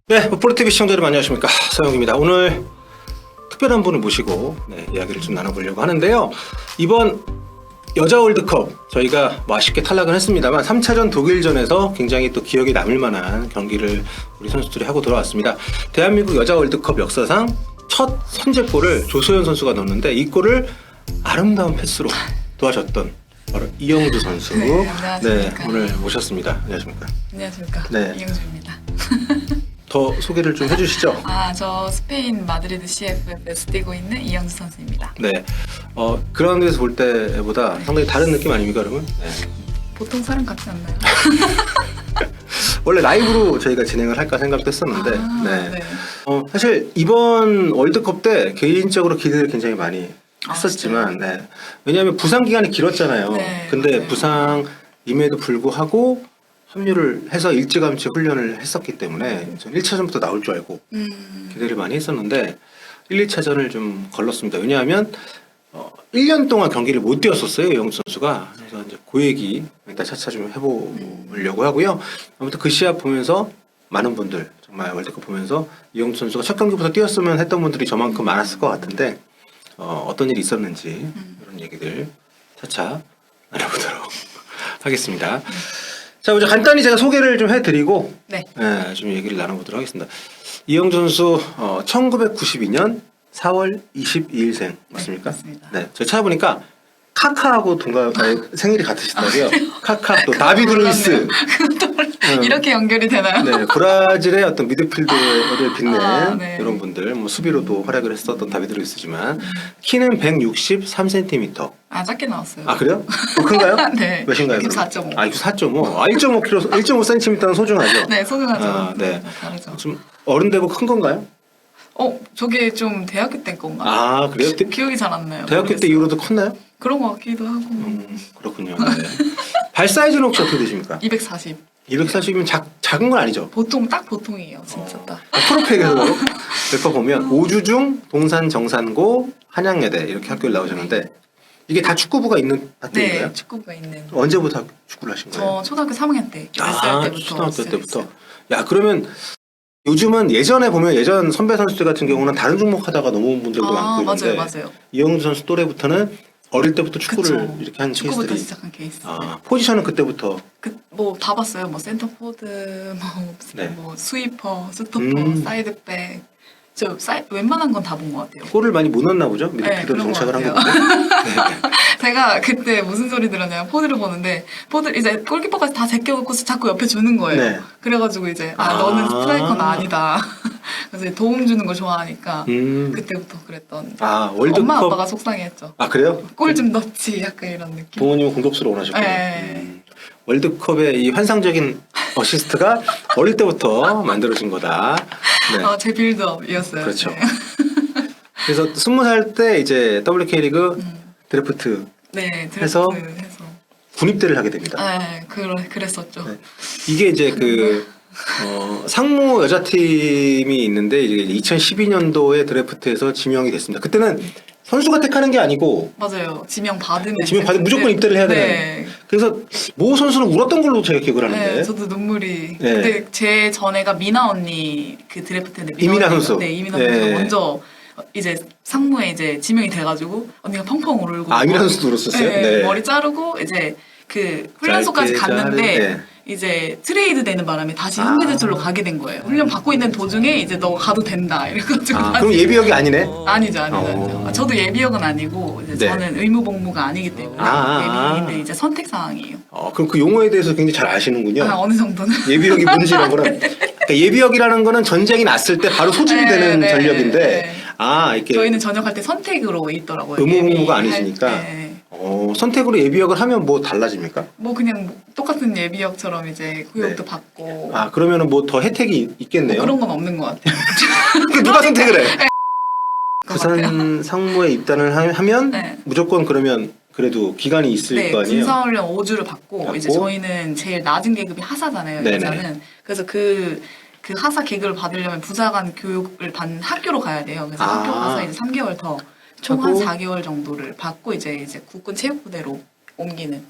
네, 프로TV 시청자 여러분 안녕하십니까, 서영입니다. 오늘 특별한 분을 모시고 이야기를 좀 나눠보려고 하는데요. 이번 여자 월드컵 저희가 아쉽게 탈락은 했습니다만 3차전 독일전에서 굉장히 또 기억에 남을 만한 경기를 우리 선수들이 하고 돌아왔습니다. 대한민국 여자 월드컵 역사상 첫 선제골을 조소연 선수가 넣었는데 이 골을 아름다운 패스로 도와줬던 바로 이영주 선수. 네, 안녕하십니까. 오늘 모셨습니다. 안녕하십니까. 안녕하십니까. 네. 이영주입니다. 더 소개를 좀 해주시죠. 저 스페인 마드리드 CF에서 뛰고 있는 이영주 선수입니다. 네, 그라운드에서 볼 때보다 상당히 다른 느낌 아닙니까, 여러분? 네. 보통 사람 같지 않나요? 원래 라이브로 저희가 진행을 할까 생각도 했었는데, 네. 사실 이번 월드컵 때 개인적으로 기대를 굉장히 많이 했었지만, 왜냐하면 부상 기간이 길었잖아요. 네, 근데 맞아요. 부상임에도 불구하고 합류를 해서 일찌감치 훈련을 했었기 때문에 저는 1차전부터 나올 줄 알고 기대를 많이 했었는데 1, 2차전을 좀 걸렀습니다. 왜냐하면 1년 동안 경기를 못 뛰었었어요, 이영주 선수가. 그래서 이제 그 얘기 일단 차차 좀 해보려고 하고요. 아무튼 그 시합 보면서 많은 분들 정말 월드컵 보면서 이영주 선수가 첫 경기부터 뛰었으면 했던 분들이 저만큼 많았을 것 같은데 어떤 일이 있었는지 이런 얘기들 차차 나눠보도록 하겠습니다. 자, 먼저 간단히 제가 소개를 좀 해드리고 좀 얘기를 나눠보도록 하겠습니다. 이영주 선수 1992년 4월 22일생 맞습니까? 네, 맞습니다. 네, 제가 찾아보니까 카카하고 생일이 같으시더라고요. 카카 또 다비드 루이스. 그것도 이렇게 연결이 되나요? 네, 브라질의 어떤 미드필더를 빛낸 네. 이런 분들, 뭐 수비로도 활약을 했었던 다비드 루이스지만 키는 163cm. 작게 나왔어요. 아, 그래요? 큰가요? 네. 몇인가요? 64.5. 4.5. 1.5kg, 1.5cm는 소중하죠? 네, 소중하죠. 네. 다르죠. 좀 어른 되고 큰 건가요? 저게 좀 대학교 때 건가? 아, 그래요? 기억이 잘 안 나요. 대학교 때 모르겠어요. 이후로도 컸나요? 그런 것 같기도 하고. 그렇군요. 네. 발 사이즈는 혹시 어떻게 되십니까? 240. 240이면 작은 건 아니죠? 보통 딱 보통이에요, 진짜 딱. 프로필에서 읊어보면 오주중, 동산 정산고, 한양예대 이렇게 학교를 나오셨는데 이게 다 축구부가 있는 학교인가요? 네, 축구부가 있는. 언제부터 축구를 하신 거예요? 저 초등학교 3학년 때, 10살 때부터. 초등학교 때부터. 야, 그러면 요즘은 예전에 보면 예전 선배 선수들 같은 경우는 다른 종목 하다가 넘어온 분들도 많고 있는데 맞아요. 이영주 선수 또래부터는 어릴 때부터 축구를 그쵸. 이렇게 한 축구부터 케이스들이. 시작한 케이스. 포지션은 그때부터. 다 봤어요. 뭐 센터포드, 네. 뭐 스위퍼, 스토퍼, 사이드백. 웬만한 건 다 본 것 같아요. 골을 많이 못 넣었나 보죠? 네, 미드필더 그런 것 정착을 한 거 같아요. 보고. 제가 그때 무슨 소리 들었냐면 포드를 보는데 이제 골키퍼까지 다 제껴놓고서 자꾸 옆에 주는 거예요. 네. 그래가지고 이제 너는 스트라이커는 아니다. 그래서 도움 주는 걸 좋아하니까 그때부터 그랬던. 월드컵. 엄마 아빠가 속상해했죠. 아, 그래요? 골 좀 넣지 약간 이런 느낌. 부모님은 공격수로 원하셨군요. 네. 월드컵의 이 환상적인 어시스트가 어릴 때부터 만들어진 거다. 네. 제 빌드업이었어요. 그렇죠. 네. 그래서 20살 때 이제 WK리그 드래프트 네, 해서 해서. 군입대를 하게 됩니다. 네, 그랬었죠. 네. 이게 이제 상무 여자팀이 있는데 이제 2012년도에 드래프트에서 지명이 됐습니다. 그때는 선수가 택하는 게 아니고 맞아요. 지명 받으면 무조건 입대를 해야 되는. 네. 그래서 모 선수는 울었던 걸로 제가 기억을 하는데. 네, 저도 눈물이. 네. 근데 제 전에가 미나 언니 그 드래프트인데 이민아 선수. 네, 이민아 네. 선수가 먼저 이제 상무에 이제 지명이 돼가지고 언니가 펑펑 울고. 이민아 선수도 울었었어요? 네, 네. 머리 자르고 이제 그 훈련소까지 갔는데. 이제 트레이드 되는 바람에 다시 현대제철로 가게 된 거예요. 훈련 받고 있는 도중에 이제 너 가도 된다 이래가지고. 그럼 예비역이 아니네? 아니죠. 저도 예비역은 아니고 이제 네. 저는 의무복무가 아니기 때문에 예비역인데 이제 선택 사항이에요. 그럼 그 용어에 대해서 굉장히 잘 아시는군요. 어느 정도는. 예비역이 뭔지 이런 거는. 그러니까 예비역이라는 거는 전쟁이 났을 때 바로 소집이 되는 전력인데. 이렇게 저희는 전역할 때 선택으로 있더라고요. 의무복무가 아니시니까. 네. 선택으로 예비역을 하면 뭐 달라집니까? 뭐 그냥 똑같은 예비역처럼 이제 구역도 받고. 그러면은 뭐 더 혜택이 있겠네요. 그런 건 없는 것 같아요. 누가 선택을 해? 것 같아요. 부산 상무에 입단을 하면 네. 무조건 그러면 그래도 기간이 있을 거 아니에요? 군사훈련 5주를 받고 이제 저희는 제일 낮은 계급이 하사잖아요. 네네. 여자는. 그래서 그 하사 계급을 받으려면 부사관 교육을 받는 학교로 가야 돼요. 그래서 학교 가서 이제 3개월 더 총 한 하고 4개월 정도를 받고 이제 국군 체육부대로 옮기는.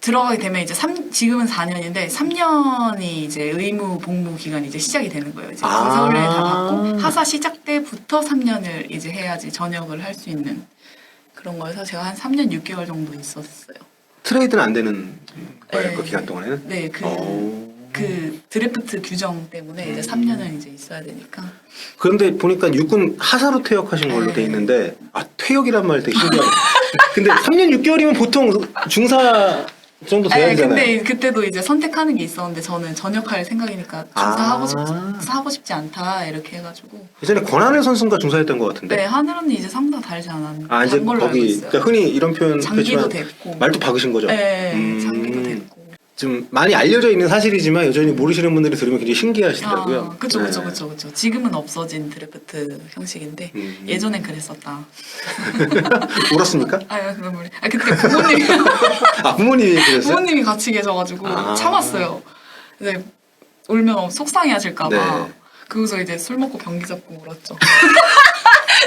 들어가게 되면 이제 지금은 4년인데 3년이 이제 의무 복무 기간이 이제 시작이 되는 거예요. 이제 군사훈련을 다 받고 하사 시작 때부터 3년을 이제 해야지 전역을 할 수 있는 그런 거여서 제가 한 3년 6개월 정도 있었어요. 트레이드는 안 되는 거예요, 네. 그 기간 동안에는? 네, 그 드래프트 규정 때문에 이제 3년은 이제 있어야 되니까. 그런데 보니까 육군 하사로 퇴역하신 걸로 네. 돼 있는데, 퇴역이란 말 되게 신기하네. 근데 3년 6개월이면 보통 중사 정도 돼야 네, 되잖아요. 근데 그때도 이제 선택하는 게 있었는데 저는 전역할 생각이니까 중사하고 싶지 않다 이렇게 해가지고. 예전에 권한일 선수가 중사했던 것 같은데. 네, 하늘 언니 이제 상당 다르지 않았나. 이제 걸로 알고 거기 있어요. 그러니까 흔히 이런 표현 장기도 했지만 됐고. 말도 박으신 거죠. 네, 장기도 됐고. 좀 많이 알려져 있는 사실이지만 여전히 모르시는 분들이 들으면 굉장히 신기하시더라고요. 그쵸. 네. 지금은 없어진 드래프트 형식인데 예전엔 그랬었다. 울었습니까? 그건 우리. 그때 부모님이 부모님이 그랬어요? 부모님이 같이 계셔가지고 참았어요. 근데 울면 속상해하실까봐. 네. 그래서 이제 술 먹고 변기 잡고 울었죠.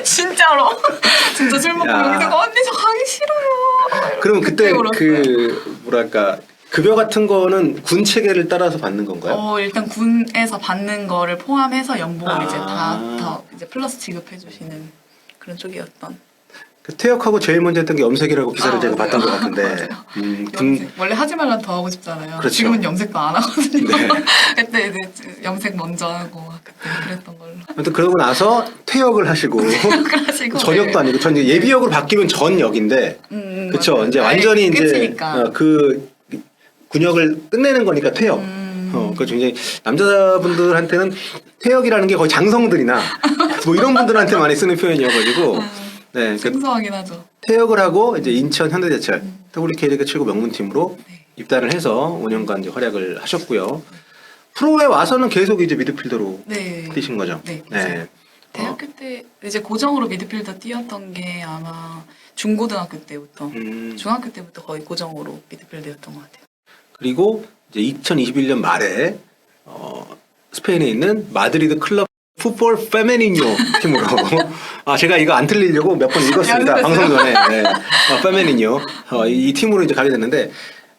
진짜로. 진짜 술 먹고 변기 잡고 언니 저 가기 싫어요. 그럼 그때 울었어요. 뭐랄까 급여 같은 거는 군 체계를 따라서 받는 건가요? 일단 군에서 받는 거를 포함해서 연봉을 이제 다 이제 플러스 지급해주시는 그런 쪽이었던. 그 퇴역하고 제일 먼저 했던 게 염색이라고 기사를 제가 봤던 것 같은데. 염색. 원래 하지 말란 더 하고 싶잖아요. 그렇죠. 지금은 염색도 안 하거든요. 네. 그때 이제 염색 먼저 하고 그때 그랬던 걸로. 아무튼 그러고 나서 퇴역을 하시고 그러시고 전역도 아니고 전 이제 예비역으로 바뀌면 전역인데 그렇죠. 이제 완전히 이제 끝이니까. 그 군역을 끝내는 거니까 퇴역. 그 굉장히 남자분들한테는 퇴역이라는 게 거의 장성들이나 뭐 이런 분들한테 많이 쓰는 표현이어가지고 네, 생소하긴 하죠. 퇴역을 하고 이제 인천 현대제철 WK리그 최고 명문팀으로 입단을 해서 5년간 이제 활약을 하셨고요. 프로에 와서는 계속 이제 미드필더로 뛰신 거죠. 네. 네. 대학교 때 이제 고정으로 미드필더 뛰었던 게 아마 중고등학교 때부터 중학교 때부터 거의 고정으로 미드필더였던 것 같아요. 그리고 이제 2021년 말에 스페인에 있는 마드리드 클럽 풋볼 페메니뇨 팀으로 제가 이거 안 틀리려고 몇 번 읽었습니다. 방송 전에. 네. 페메니뇨 이 팀으로 이제 가게 됐는데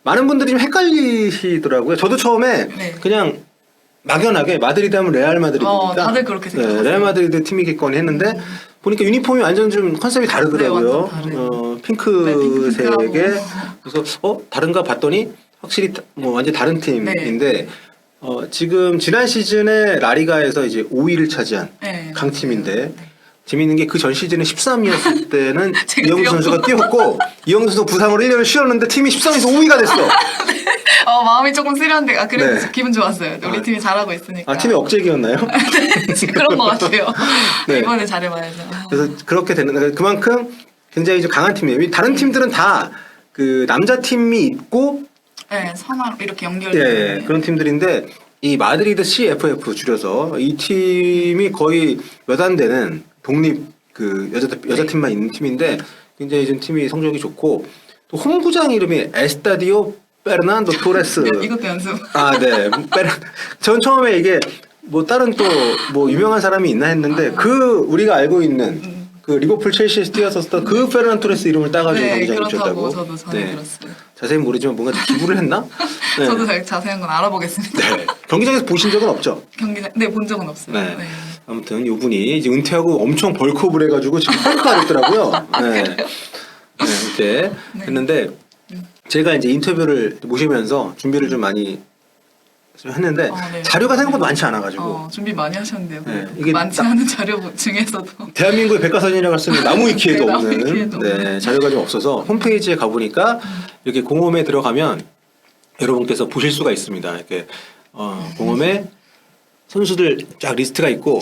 많은 분들이 좀 헷갈리시더라고요. 저도 처음에 그냥 막연하게 마드리드 하면 레알 마드리드니까 다들 그렇게 생각하세요. 레알 마드리드 팀이겠거니 했는데 보니까 유니폼이 완전 좀 컨셉이 다르더라고요. 네, 핑크색에 그래서 다른가 봤더니 확실히 뭐 완전 다른 팀인데 지금 지난 시즌에 라리가에서 이제 5위를 차지한 강팀인데 재밌는 게 그 전 시즌에 13위였을 때는 이영주 선수가 뛰었고 이영주 선수 부상으로 1년을 쉬었는데 팀이 13위에서 5위가 됐어. 마음이 조금 쓰렸는데 그래도 기분 좋았어요. 우리 팀이 잘하고 있으니까. 팀의 억제기였나요? 그런 것 같아요. 네. 이번에 잘해봐야죠. 그래서 그렇게 되는 그만큼 굉장히 좀 강한 팀이에요. 다른 팀들은 다 그 남자 팀이 있고 선화로 이렇게 연결되는 그런 팀들인데 이 마드리드 CFF 줄여서 이 팀이 거의 몇 안 되는 독립 그 여자 팀만 있는 팀인데 굉장히 좀 팀이 성적이 좋고 또 홈구장 이름이 에스타디오 페르난도 토레스. 이것도 연습. 네. 전 처음에 이게 뭐 다른 또 뭐 유명한 사람이 있나 했는데 우리가 알고 있는 그 리버풀 첼시에서 뛰었었던 그 페르난 토레스 이름을 따가지고 경기장에 그렇다고 줬다고. 저도 전에 들었어요. 자세히 모르지만 뭔가 기부를 했나? 네. 저도 자세한 건 알아보겠습니다. 네. 경기장에서 보신 적은 없죠? 본 적은 없어요. 네. 아무튼 이분이 이제 은퇴하고 엄청 벌크업을 해가지고 지금 헐크가 됐더라고요. 이렇게 했는데 제가 이제 인터뷰를 모시면서 준비를 좀 많이 했는데 자료가 생각보다 많지 않아가지고 준비 많이 하셨는데요. 이게 많지 않은 자료 중에서도 대한민국의 백과사전이라고 했으면 나무 위키에도 나무 없는 위키에도 자료가 좀 없어서 홈페이지에 가보니까 이렇게 공홈에 들어가면 여러분께서 보실 수가 있습니다. 이렇게 공홈에 선수들 쫙 리스트가 있고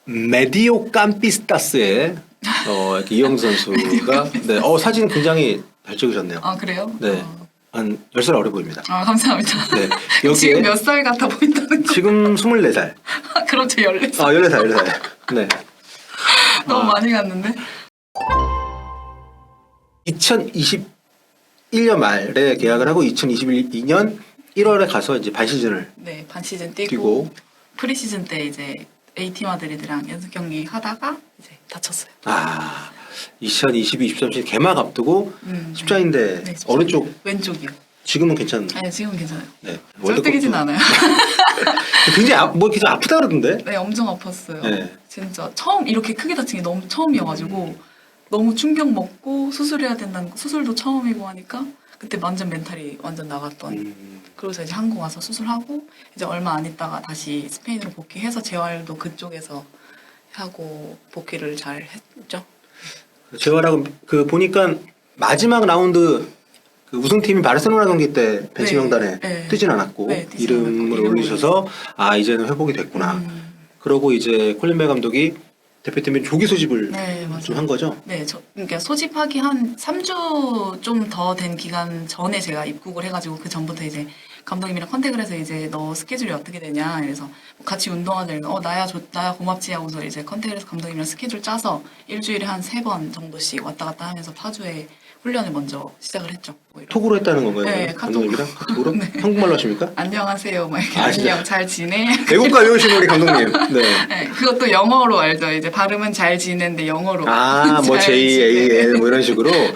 메디오 깜피스타스에 이렇게 이영수 선수가 사진 굉장히 잘 찍으셨네요. 그래요? 네. 한 10살 어려 보입니다. 감사합니다. 네. 여기에 지금 몇 살 같아 보인다는 거? 지금 24살. 그럼 제 14살. 14살. 네. 너무 많이 갔는데? 2021년 말에 계약을 하고 2022년 1월에 가서 이제 반 시즌을 반 시즌 뛰고 프리시즌 때 이제 A팀 아들이랑 연습 경기 하다가 이제 다쳤어요. 2022-23 시즌 개막 앞두고 십자인대 어느 쪽? 왼쪽이요. 지금은 괜찮. 네, 지금은 괜찮아요. 네. 쩔뜨기진 월드컵도 않아요. 굉장히 뭐 계속 아프다 그러던데. 네, 엄청 아팠어요. 네. 진짜 처음 이렇게 크게 다친 게 너무 처음이어가지고 너무 충격 먹고 수술해야 된다는 거, 수술도 처음이고 하니까 그때 완전 멘탈이 완전 나갔던. 그래서 이제 한국 와서 수술하고 이제 얼마 안 있다가 다시 스페인으로 복귀해서 재활도 그쪽에서 하고 복귀를 잘 했죠. 재활하고 그 보니까 마지막 라운드 그 우승팀이 바르셀로나 경기 때 벤치 네, 명단에 네. 뜨진 않았고 네, 뜨진 이름을 않았고, 이름을 올리셔서 아 이제는 회복이 됐구나. 그러고 이제 콜린 벨 감독이 대표팀에 조기 소집을 네, 맞아요. 좀 한 거죠. 네, 그러니까 소집하기 한 3주 좀 더 된 기간 전에 제가 입국을 해가지고 그 전부터 이제 감독님이랑 컨택을 해서 이제 너 스케줄이 어떻게 되냐 이래서 같이 운동하자 이래서 나야 고맙지 하고서 이제 컨택을 해서 감독님이랑 스케줄 짜서 일주일에 한 3번 정도씩 왔다 갔다 하면서 파주에 훈련을 먼저 시작을 했죠. 오히려. 톡으로 했다는 건가요? 네, 감독님이랑 카톡으로? 네. 한국말로 하십니까? 안녕하세요, 막 이렇게 아, 진짜? 안녕 잘 지내? 외국가 외우신 우리 감독님. 네. 네, 그것도 영어로 알죠. 이제 발음은 잘 지내는데 영어로. 아, 뭐 잘 J, 지내. A, N 뭐 이런 식으로. 네.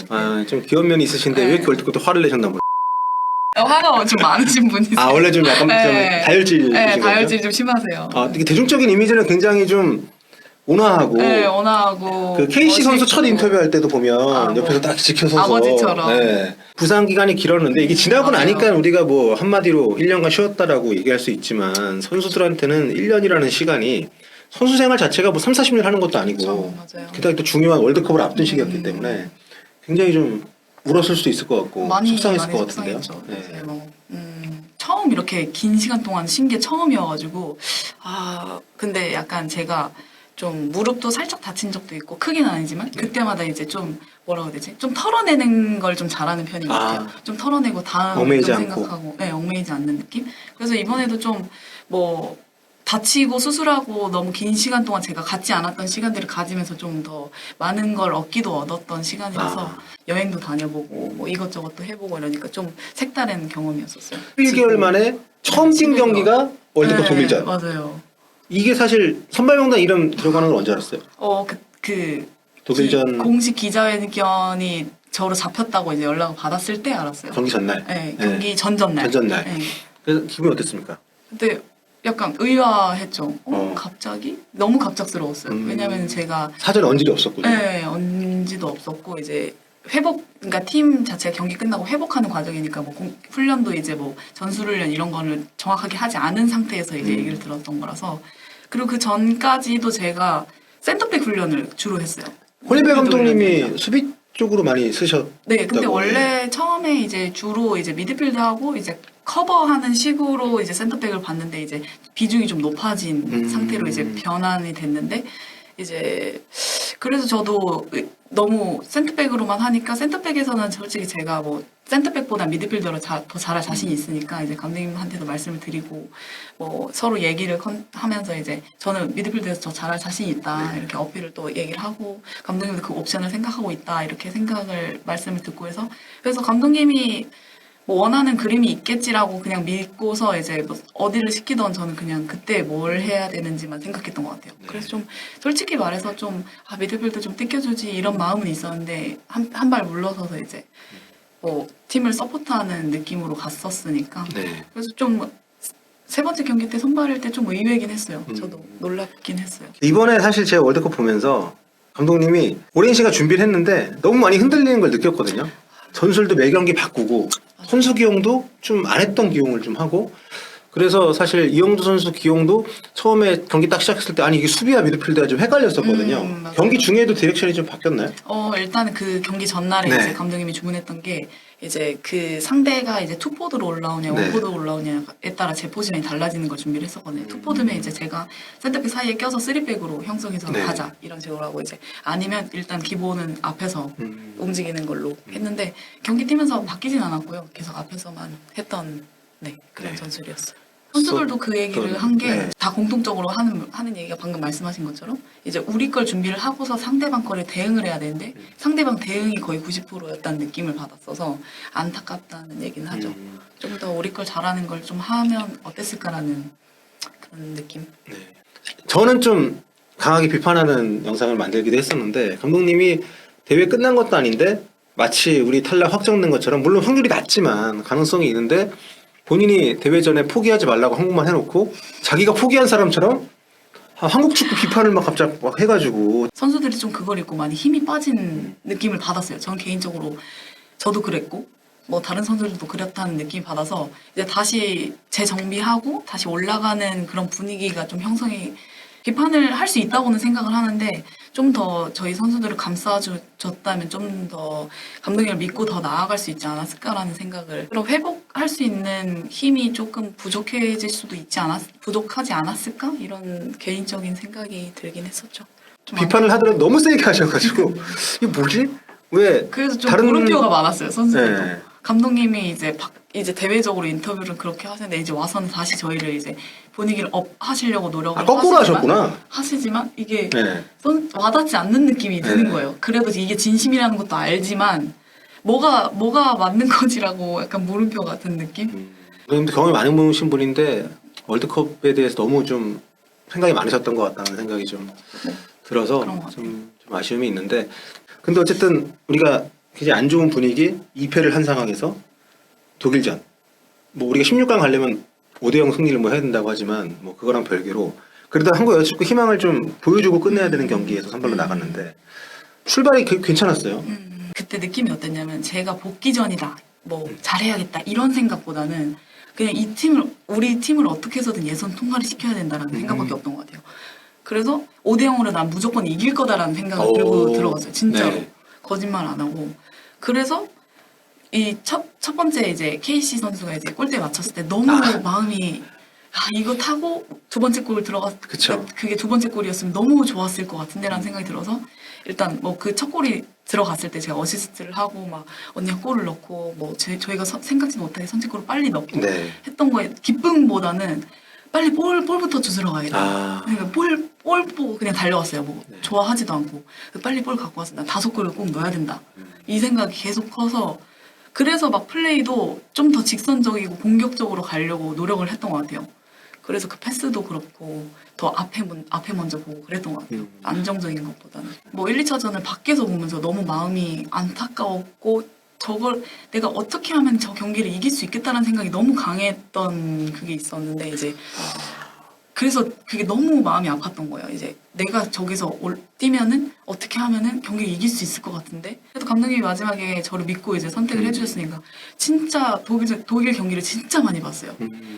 아, 좀 귀여운 면이 있으신데 네. 왜 이렇게 월드컵 때 화를 내셨나 모르. 화가 좀 많으신 분이세요. 아, 원래 좀 약간 네. 좀 다혈질이신 네, 거죠? 다혈질 좀 심하세요. 아, 이게 대중적인 이미지는 굉장히 좀 온화하고. 네, 온화하고. 그 KC 선수 첫 멋있고. 인터뷰할 때도 보면 아, 뭐. 옆에서 딱 지켜서서 아버지처럼. 네. 부상 기간이 길었는데 이게 지나고 맞아요. 나니까 우리가 뭐 한마디로 1년간 쉬었다라고 얘기할 수 있지만 선수들한테는 1년이라는 시간이 선수 생활 자체가 뭐 3, 40년 하는 것도 아니고 그렇죠, 맞아요. 게다가 또 중요한 월드컵을 앞둔 시기였기 때문에 굉장히 좀 울었을 수도 있을 것 같고 속상했을 것 같은데요. 속상했죠. 네. 네. 뭐, 처음 이렇게 긴 시간 동안 쉰 게 처음이어가지고 근데 약간 제가 좀 무릎도 살짝 다친 적도 있고 크게는 아니지만 그때마다 이제 좀 뭐라고 해야 되지? 좀 털어내는 걸 좀 잘하는 편인 것 같아요. 좀 털어내고 다음 얽매이지 좀 않고. 생각하고 얽매이지 않는 느낌? 그래서 이번에도 좀 뭐 다치고 수술하고 너무 긴 시간 동안 제가 갖지 않았던 시간들을 가지면서 좀 더 많은 걸 얻기도 얻었던 시간이라서 여행도 다녀보고 뭐 이것저것도 해보고 이러니까 좀 색다른 경험이었었어요. 1개월 만에 처음 뛴 경기가 월드컵 독일전. 맞아요. 이게 사실 선발 명단 이름 들어가는 걸 언제 알았어요? 독일전 공식 기자회견이 저로 잡혔다고 이제 연락을 받았을 때 알았어요. 경기 전날. 네, 경기 전전날. 전전날. 네. 그래서 기분이 어땠습니까? 근데 약간 의아했죠. 갑자기? 너무 갑작스러웠어요. 왜냐면 제가 사전에 언질이 없었군요. 네, 언지도 없었고 이제 그러니까 팀 자체가 경기 끝나고 회복하는 과정이니까 뭐 훈련도 이제 뭐 전술훈련 이런 거를 정확하게 하지 않은 상태에서 이제 얘기를 들었던 거라서 그리고 그 전까지도 제가 센터백 훈련을 주로 했어요. 홀리베 미드필더 훈련을. 감독님이 수비 쪽으로 많이 쓰셨다고. 네, 근데 원래 처음에 이제 주로 이제 미드필드하고 이제 커버하는 식으로 이제 센터백을 봤는데 이제 비중이 좀 높아진 상태로 이제 변환이 됐는데 이제 그래서 저도 너무 센터백으로만 하니까 센터백에서는 솔직히 제가 뭐 센터백보다 미드필더로 더 잘할 자신이 있으니까 이제 감독님한테도 말씀을 드리고 뭐 서로 얘기를 하면서 이제 저는 미드필더에서 더 잘할 자신이 있다 이렇게 어필을 또 얘기를 하고 감독님도 그 옵션을 생각하고 있다 이렇게 말씀을 듣고 해서 그래서 감독님이 뭐 원하는 그림이 있겠지라고 그냥 믿고서 이제 뭐 어디를 시키던 저는 그냥 그때 뭘 해야 되는지만 생각했던 것 같아요. 그래서 좀 솔직히 말해서 좀 미드필더 좀 뜯겨주지 이런 마음은 있었는데 한 발 물러서서 이제 뭐 팀을 서포트하는 느낌으로 갔었으니까 네. 그래서 좀 세 번째 경기 때 선발할 때 좀 의외긴 했어요. 저도 놀랍긴 했어요. 이번에 사실 제가 월드컵 보면서 감독님이 오랜 시간 준비를 했는데 너무 많이 흔들리는 걸 느꼈거든요. 전술도 매 경기 바꾸고 선수 기용도 좀 안 했던 기용을 좀 하고 그래서 사실 이영주 선수 기용도 처음에 경기 딱 시작했을 때 아니 이게 수비와 미드필드가 좀 헷갈렸었거든요. 맞아요. 경기 중에도 디렉션이 좀 바뀌었나요? 일단 그 경기 전날에 네. 이제 감독님이 주문했던 게 이제 그 상대가 이제 투포드로 올라오냐 네. 원포드로 올라오냐에 따라 제 포지션이 달라지는 걸 준비를 했었거든요. 투포드면 이제 제가 센터백 사이에 껴서 3백으로 형성해서 네. 가자 이런 식으로 하고 이제 아니면 일단 기본은 앞에서 움직이는 걸로 했는데 경기 뛰면서 바뀌진 않았고요. 계속 앞에서만 했던 그런 네. 전술이었어요. 선수들도 그 얘기를 한 게 다 공통적으로 하는 얘기가 방금 말씀하신 것처럼 이제 우리 걸 준비를 하고서 상대방 거를 대응을 해야 되는데 상대방 대응이 거의 90%였다는 느낌을 받았어서 안타깝다는 얘기는 하죠. 좀 더 우리 걸 잘하는 걸 좀 하면 어땠을까라는 그런 느낌. 네. 저는 좀 강하게 비판하는 영상을 만들기도 했었는데 감독님이 대회 끝난 것도 아닌데 마치 우리 탈락 확정된 것처럼 물론 확률이 낮지만 가능성이 있는데 본인이 대회 전에 포기하지 말라고 한국만 해놓고 자기가 포기한 사람처럼 한국 축구 비판을 막 갑자기 막 해가지고 선수들이 좀 그걸 입고 많이 힘이 빠진 느낌을 받았어요. 전 개인적으로 저도 그랬고 뭐 다른 선수들도 그랬다는 느낌이 받아서 이제 다시 재정비하고 다시 올라가는 그런 분위기가 좀 형성이 비판을 할 수 있다고는 생각을 하는데 좀 더 저희 선수들을 감싸줬다면 좀 더 감독님을 믿고 더 나아갈 수 있지 않았을까라는 생각을 그럼 회복할 수 있는 힘이 조금 부족하지 않았을까 이런 개인적인 생각이 들긴 했었죠. 좀 비판을 하더라도 너무 세게 하셔가지고 이게 뭐지? 왜 그래서 좀 다른- 물음표가 많았어요 선수들도. 네. 감독님이 이제 대외적으로 인터뷰를 그렇게 하시는데 이제 와서는 다시 저희를 이제 분위기를 업 하시려고 노력을 거꾸로 하셨구나. 하시지만 이게 네. 와닿지 않는 느낌이 드는 네. 거예요. 그래도 이게 진심이라는 것도 알지만 뭐가 맞는 거지라고 약간 물음표 같은 느낌? 그런데 경험이 많이 보신 분인데 월드컵에 대해서 너무 좀 생각이 많으셨던 것 같다는 생각이 좀 들어서 그런 것 좀 아쉬움이 있는데 근데 어쨌든 우리가 굉장히 안 좋은 분위기 2패를 한 상황에서 독일전 뭐 우리가 16강 가려면 5대0 승리를 뭐 해야 된다고 하지만 뭐 그거랑 별개로 그래도 한국 여자축구 희망을 좀 보여주고 끝내야 되는 경기에서 선발로 나갔는데 출발이 괜찮았어요. 그때 느낌이 어땠냐면 제가 복귀 전이다. 뭐 잘해야겠다. 이런 생각보다는 그냥 우리 팀을 어떻게 해서든 예선 통과를 시켜야 된다라는 생각밖에 없던 것 같아요. 그래서 5대0으로 난 무조건 이길 거다라는 생각을 들고 들어갔어요. 진짜로. 네. 거짓말 안 하고. 그래서 이 첫 번째 이제 KC 선수가 이제 골대 맞췄을 때 너무 마음이 이거 타고 두 번째 골 그쵸. 그게 두 번째 골이었으면 너무 좋았을 것 같은데라는 생각이 들어서 일단 뭐 그 첫 골이 들어갔을 때 제가 어시스트를 하고 막 언니가 골을 넣고 뭐 저희가 생각지 못하게 선제골을 빨리 넣고 네. 했던 거에 기쁨보다는 빨리 볼부터 주스러 가야겠다. 아. 그러니까 볼 보고 그냥 달려왔어요. 뭐 네. 좋아하지도 않고 빨리 볼 갖고 와서 난 5골을 꼭 넣어야 된다. 이 생각이 계속 커서 그래서 막 플레이도 좀 더 직선적이고 공격적으로 가려고 노력을 했던 것 같아요. 그래서 그 패스도 그렇고 더 앞에 먼저 보고 그랬던 것 같아요. 안정적인 것보다는. 뭐 1, 2차전을 밖에서 보면서 너무 마음이 안타까웠고 저걸 내가 어떻게 하면 저 경기를 이길 수 있겠다는 생각이 너무 강했던 그게 있었는데 이제 그래서 그게 너무 마음이 아팠던 거예요. 이제 내가 저기서 뛰면은 어떻게 하면은 경기를 이길 수 있을 것 같은데 그래도 감독님이 마지막에 저를 믿고 이제 선택을 해주셨으니까 진짜 독일 경기를 진짜 많이 봤어요.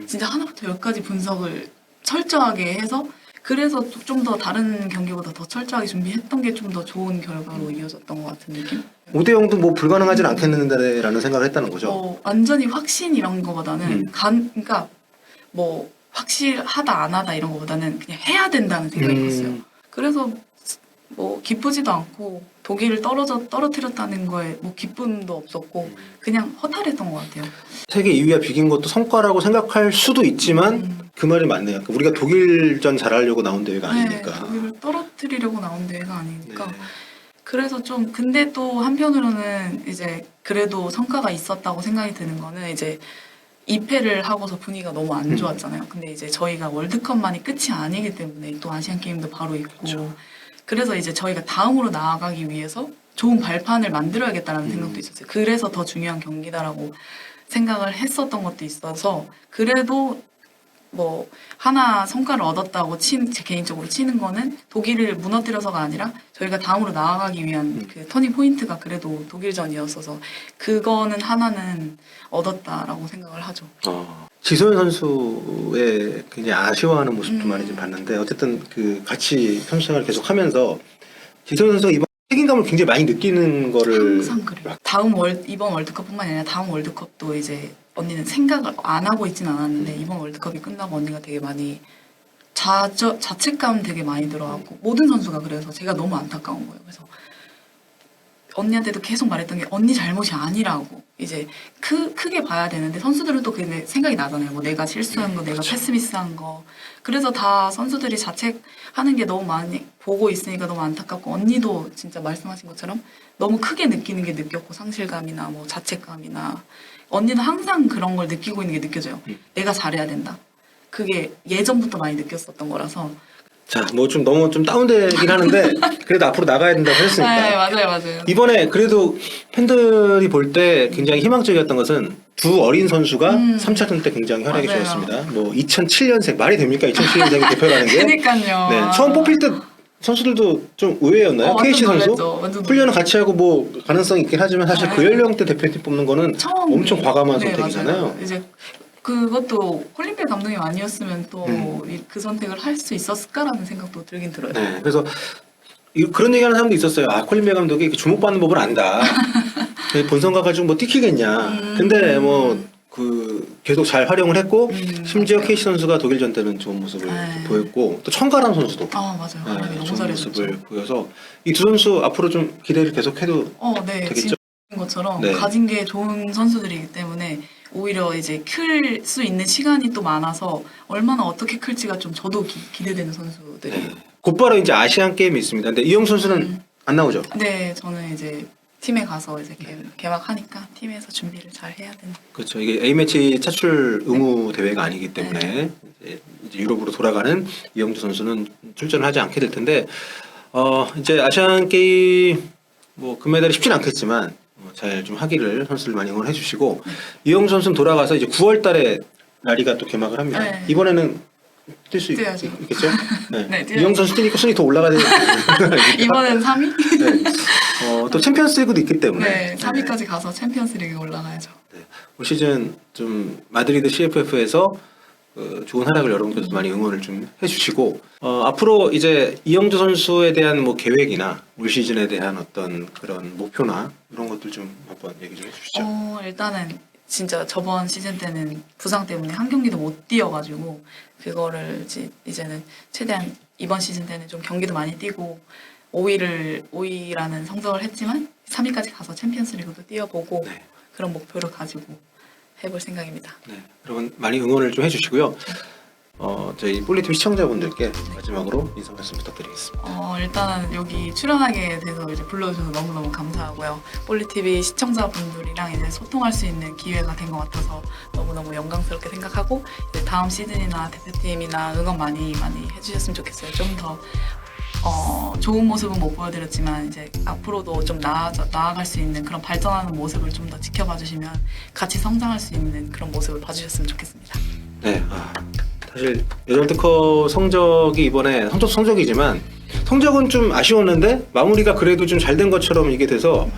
진짜 하나부터 열까지 분석을 철저하게 해서 그래서 좀 더 다른 경기보다 더 철저하게 준비했던 게 좀 더 좋은 결과로 이어졌던 것 같은 느낌? 5대0도 뭐 불가능하진 않겠는데라는 생각을 했다는 거죠. 완전히 확신 이런 거보다는 그러니까 뭐 확실하다 안 하다 이런 거보다는 그냥 해야 된다는 생각이 들었어요. 그래서 뭐 기쁘지도 않고 독일을 떨어뜨렸다는 거에 뭐 기쁨도 없었고 그냥 허탈했던 것 같아요. 세계 2위와 비긴 것도 성과라고 생각할 수도 있지만 그 말이 맞네요. 우리가 독일전 잘하려고 나온 대회가 아니니까. 네, 독일을 떨어뜨리려고 나온 대회가 아니니까. 네. 그래서 좀 근데 또 한편으로는 이제 그래도 성과가 있었다고 생각이 드는 거는 이제 2패를 하고서 분위기가 너무 안 좋았잖아요. 근데 이제 저희가 월드컵만이 끝이 아니기 때문에 또 아시안 게임도 바로 있고 그렇죠. 그래서 이제 저희가 다음으로 나아가기 위해서 좋은 발판을 만들어야겠다라는 생각도 있었어요. 그래서 더 중요한 경기다라고 생각을 했었던 것도 있어서 그래도 뭐 하나 성과를 얻었다고 제 개인적으로 치는 거는 독일을 무너뜨려서가 아니라 저희가 다음으로 나아가기 위한 그 터닝 포인트가 그래도 독일전이었어서 그거는 하나는 얻었다라고 생각을 하죠. 지소연 선수의 굉장히 아쉬워하는 모습도 많이 좀 봤는데 어쨌든 그 같이 선수 생활을 계속 하면서 지소연 선수가 이번 책임감을 굉장히 많이 느끼는 거를 항상 그래요. 이번 월드컵뿐만 아니라 다음 월드컵도 이제 언니는 생각을 안 하고 있진 않았는데 이번 월드컵이 끝나고 언니가 되게 많이 자책감 되게 많이 들어하고 모든 선수가 그래서 제가 너무 안타까운 거예요. 그래서 언니한테도 계속 말했던 게 언니 잘못이 아니라고 이제 크게 봐야 되는데 선수들은 또 그게 생각이 나잖아요. 뭐 내가 실수한 거, 내가 패스미스한 거. 그래서 다 선수들이 자책하는 게 너무 많이 보고 있으니까 너무 안타깝고 언니도 진짜 말씀하신 것처럼 너무 크게 느끼는 게 느꼈고 상실감이나 뭐 자책감이나 언니는 항상 그런 걸 느끼고 있는 게 느껴져요. 내가 잘해야 된다. 그게 예전부터 많이 느꼈었던 거라서 자, 뭐 좀 너무 좀 다운되긴 하는데 그래도 앞으로 나가야 된다고 네, 했으니까. 맞아요. 이번에 그래도 팬들이 볼 때 굉장히 희망적이었던 것은 두 어린 선수가 3차전 때 굉장히 활약이 맞아요. 좋았습니다. 뭐 2007년생 말이 됩니까? 2007년생이 대표라는 게. 그니까요. 네, 처음 뽑힐 때 선수들도 좀 의외였나요? 완전 KC 선수? 놀랬죠. 완전 훈련을 같이 하고 뭐 가능성이 있긴 하지만 사실 네. 그 연령대 대표팀 뽑는 거는 처음 엄청 과감한 네, 선택이잖아요. 맞아요. 이제 그것도 홀림필 감독이 아니었으면 또 음. 그 선택을 할 수 있었을까라는 생각도 들긴 들어요. 네, 그래서 그런 얘기하는 사람도 있었어요. 아, 콜린 벨 감독이 이렇게 주목받는 법을 안다. 본선 가가지고 뭐 뛰키겠냐. 근데 뭐 계속 잘 활용을 했고 심지어 KC 선수가 독일전 때는 좋은 모습을 네. 보였고 또 청가람 선수도 아 맞아요. 네, 너무 좋은 잘해줬죠. 모습을 보여서 이 두 선수 앞으로 좀 기대를 계속해도 네. 되겠죠? 지금 것처럼 네. 가진 게 좋은 선수들이기 때문에 오히려 이제 클 수 있는 시간이 또 많아서 얼마나 어떻게 클지가 좀 저도 기대되는 선수들이에요. 네. 곧바로 이제 아시안 게임이 있습니다. 근데 이영 선수는 안 나오죠? 네, 저는 이제 팀에 가서 이제 개막하니까 팀에서 준비를 잘 해야 되는. 그렇죠. 이게 A매치 차출 의무 대회가 아니기 때문에 이제 유럽으로 돌아가는 이영주 선수는 출전을 하지 않게 될 텐데 이제 아시안 게임 뭐 금메달이 쉽진 않겠지만 잘 좀 하기를 선수들 많이 응원해 주시고 이영주 선수는 돌아가서 이제 9월달에 라리가 또 개막을 합니다. 네. 이번에는 뛸 수 뛰어야죠. 있겠죠? 네. 네, 뛰어야죠. 이영주 선수 뛰니까 순위 더 올라가야 되는 이번엔 3위? 네. 또 챔피언스리그도 있기 때문에 네, 3위까지 가서 챔피언스리그 올라가야죠. 네. 올 시즌 좀 마드리드 CFF에서 좋은 활약을 여러분께서 많이 응원을 좀 해주시고 앞으로 이제 이영주 선수에 대한 뭐 계획이나 올 시즌에 대한 어떤 그런 목표나 이런 것들 좀 한번 얘기 좀 해주시죠. 일단은 진짜 저번 시즌 때는 부상 때문에 한 경기도 못 뛰어가지고 그거를 이제는 최대한 이번 시즌 때는 좀 경기도 많이 뛰고 5위라는 성적을 했지만 3위까지 가서 챔피언스리그도 뛰어보고 네. 그런 목표를 가지고 해볼 생각입니다. 네, 여러분 많이 응원을 좀 해주시고요. 저희 볼리TV 시청자분들께 마지막으로 인사 말씀 부탁드리겠습니다. 일단은 여기 출연하게 돼서 이제 불러주셔서 너무너무 감사하고요. 볼리TV 시청자분들이랑 이제 소통할 수 있는 기회가 된 것 같아서 너무너무 영광스럽게 생각하고 이제 다음 시즌이나 대표팀이나 응원 많이 해주셨으면 좋겠어요. 좀 더 좋은 모습은 못 보여드렸지만 이제 앞으로도 좀 나아갈 수 있는 그런 발전하는 모습을 좀 더 지켜봐 주시면 같이 성장할 수 있는 그런 모습을 봐주셨으면 좋겠습니다. 네, 사실 여자월드컵 성적이 이번에 성적이지만 성적은 좀 아쉬웠는데 마무리가 그래도 좀 잘 된 것처럼 이게 돼서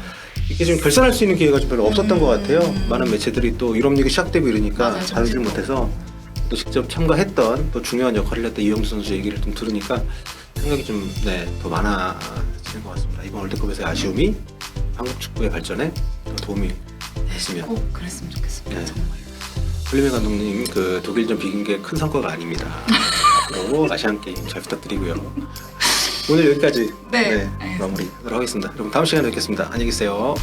이게 좀 결산할 수 있는 기회가 좀 별로 없었던 것 같아요. 많은 매체들이 또 유럽 리그 시작되고 이러니까 맞아요, 다루질 못해서 또 직접 참가했던 또 중요한 역할을 했던 이영주 선수 얘기를 좀 들으니까 생각이 좀 더 많아지는 것 같습니다. 이번 월드컵에서의 아쉬움이 한국 축구의 발전에 더 도움이 됐으면. 꼭 그랬으면 좋겠습니다. 네. 정말. 홀리벨 감독님 그 독일전 비긴 게 큰 성과가 아닙니다. 앞으로 아시안 게임 잘 부탁드리고요. 오늘 여기까지 네, 알겠습니다. 마무리하도록 하겠습니다. 여러분 다음 시간에 뵙겠습니다. 안녕히 계세요.